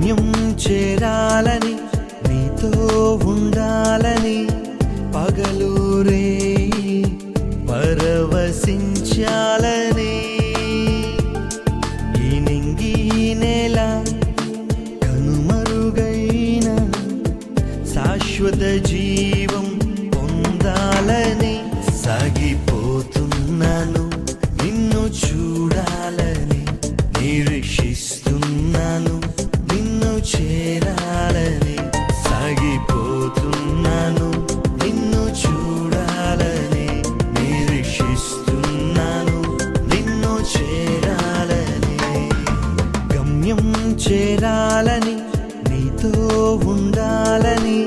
గమ్యం చేరాలని నీతో ఉండాలని పగలూరే పరవశించాలని ఈ నింగి నేల కనుమరుగైన శాశ్వత జీవం పొందాలని సాగిపోతున్నాను నిన్ను చూడాలని నిరీక్షిస్తున్నాను నిన్ను చేరాలని సాగిపోతున్నాను నిన్ను చూడాలని నిరీక్షిస్తున్నాను నిన్ను చేరాలని గమ్యం చేరాలని నీతో ఉండాలని